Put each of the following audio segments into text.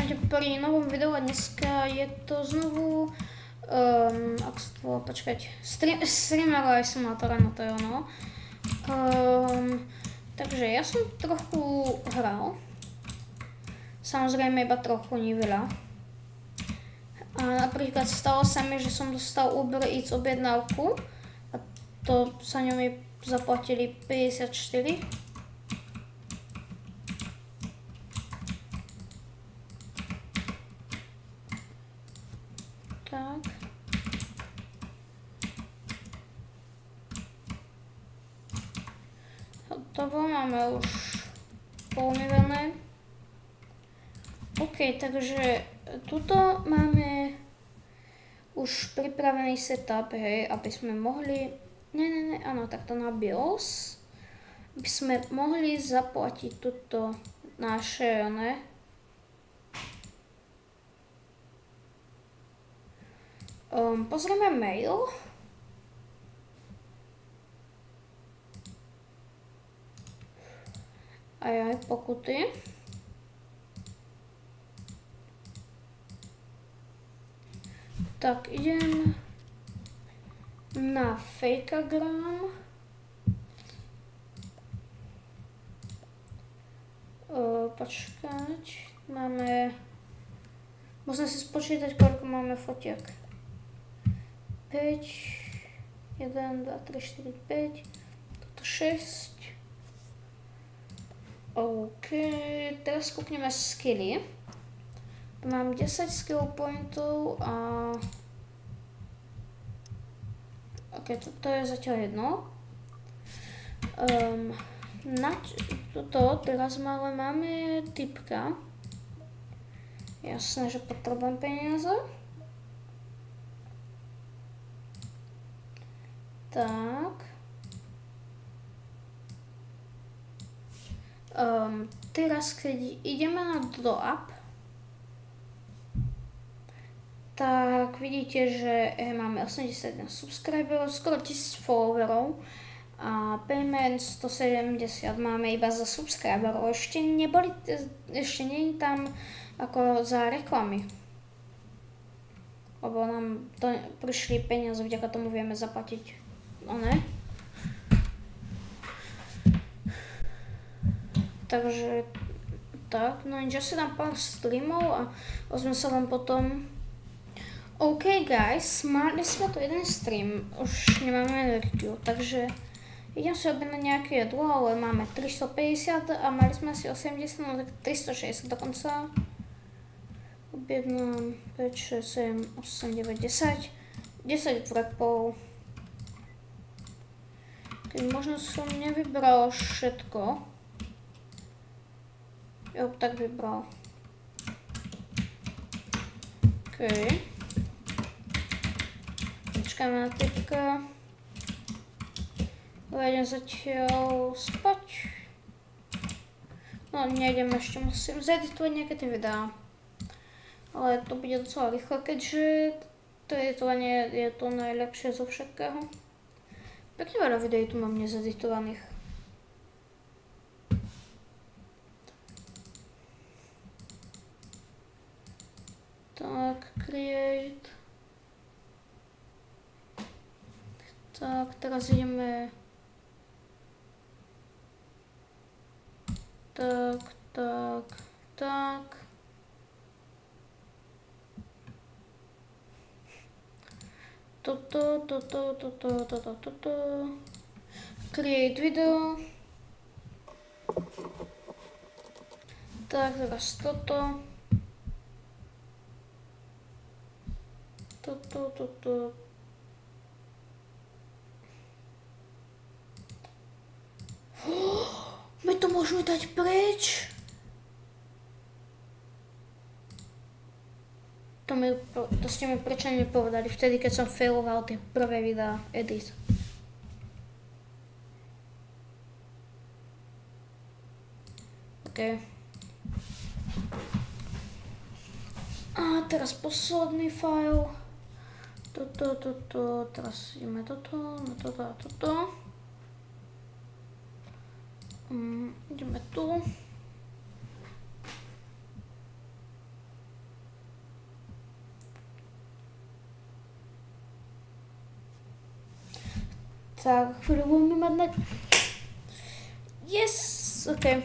vítajte pri novom videu a dneska je to znovu, ako sa to volá, počkať, streamer live simulátora, no to je ono. Takže ja som trochu hral, samozrejme iba trochu, nie veľa. A napríklad stalo sa mi, že som dostal Uber Eats objednávku a to sa ňou mi zaplatili 54. Tak. Hotovo, máme už poumývané. OK, takže tuto máme už pripravený setup, hej, aby sme mohli, áno, takto na BIOS, aby sme mohli zaplatiť tuto naše, pozrieme mail. Aj pokuty. Tak, idem na Fakeagram. Počkať, máme, musím si spočítať, koľko máme fotiek. 5, 1, 2, 3, 4, 5, toto 6. OK, teraz kúkneme skilly. Mám 10 skill pointov a... OK, toto je zatiaľ jedno. Na toto teraz máme typka. Jasné, že potrebujem peniaze. Tak. Teraz, keď ideme na do app, tak vidíte, že máme 81 subscriberov, skoro 1000 followerov a payment 170 máme iba za subscriberov. Ešte nie je tam ako za reklamy. Lebo nám to prišli peniaze, vďaka tomu vieme zaplatiť. Takže tak, no ja si dám pár streamov a ozvem sa vám potom. OK guys, mali sme tu jeden stream, už nemáme energiu, takže idem si objednať nejaké jedlo, ale máme 350 a mali sme si 80, no tak 360 dokonca. Objednám 5, 6, 7, 8, 9, 10, 10 wrapov. Keď možno som nevybral všetko. Jo, tak vybral. OK. Počkáme na typka. Idem zatiaľ spať. No, nejdem ešte, musím zeditovať nejaké tie videá. Ale to bude docela rýchlo, keďže to editovanie je to najlepšie zo všetkého. Pekne veľa videí tu mám nezeditovaných. Tak, create. Tak, teraz ideme. Tak. Toto. Create video. Tak, teraz toto. Toto. My to môžeme dať preč. To ste mi prečo nepovedali vtedy, keď som failoval tie prvé videá edit. OK. A teraz posledný file. Teraz ideme toto, na toto a toto. Ideme tu. Tak, chvíľu budeme mať na... Yes! OK.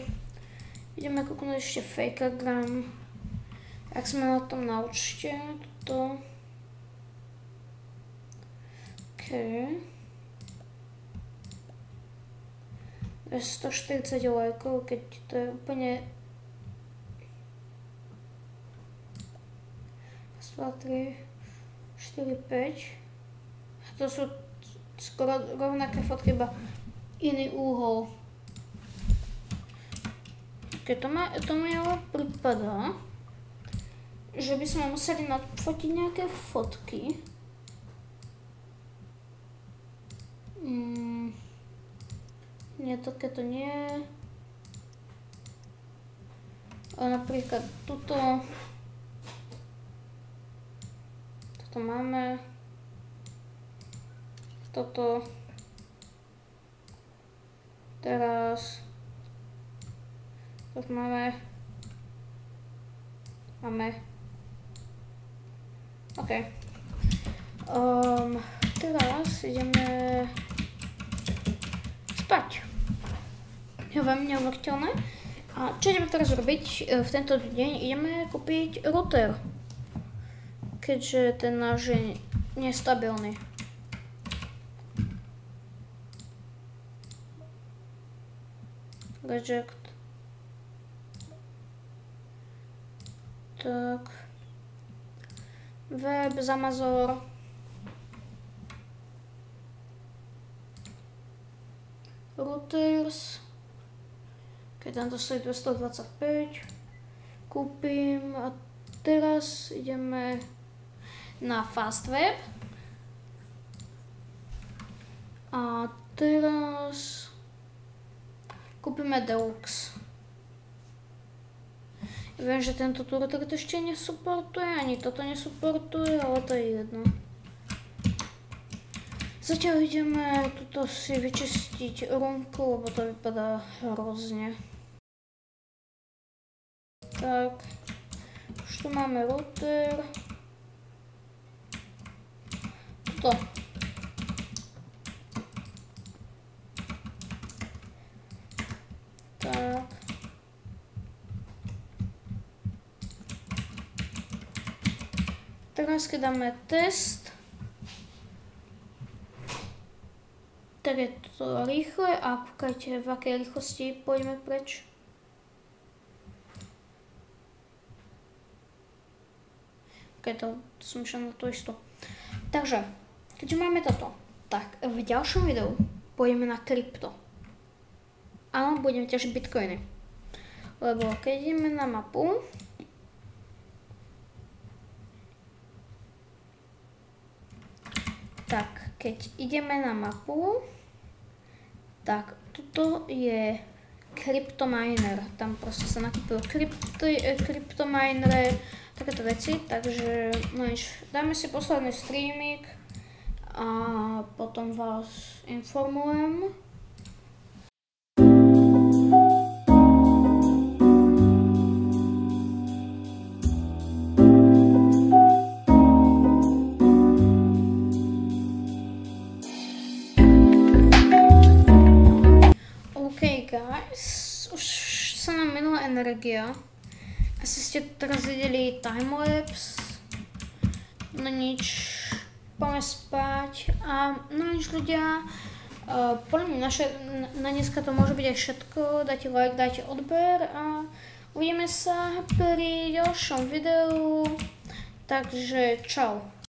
Ideme kúknúť ešte Fakeagram. Ak sme na tom na účte, toto... OK. 240 lajkov, keď to je úplne... 2, 3, 4, 5. To sú skoro rovnaké fotky, iba iný úhol. Keď to mi ale prípada, že by sme museli nadfotiť nejaké fotky. Nie, takéto nie. Ale napríklad toto máme. Toto. Teraz. Toto máme. OK. Teraz ideme spať. Je veľmi neuveriteľné. A čo ideme teraz robiť? V tento deň ideme kúpiť router. Keďže ten náš je nestabilný. Reject. Tak. Web, Zamazor. Routers. Keď tento stojí 225. Kúpim a teraz ideme na Fastweb. A teraz kúpime Deluxe. Viem, že tento router to ešte nesuportuje, ani toto nesuportuje, ale to je jedno. Zatiaľ ideme tuto si vyčistiť roomku, lebo to vypadá hrozne. Tak, už tu máme router. Tuto. Tak. Teraz keď dáme test, tak je to rýchle a kúkajte, v akej rýchlosti pôjdeme preč. Ok, to som išla na to isto. Takže, keďže máme toto, tak v ďalšom videu pôjdeme na krypto. Áno, budeme ťažiť bitcoiny. Lebo keď ideme na mapu, tak keď ideme na mapu, tak tuto je CryptoMiner. Tam proste sa nakúpil CryptoMiner, takéto veci, takže no nič, dáme si posledný streamik a potom vás informujem. Guys, už sa nám minula energia. Asi ste teraz videli timelapse. No nič, poďme spať. A no nič ľudia, podľa mňa na dneska to môže byť aj všetko. Dajte like, dajte odber a uvidíme sa pri ďalšom videu. Takže čau.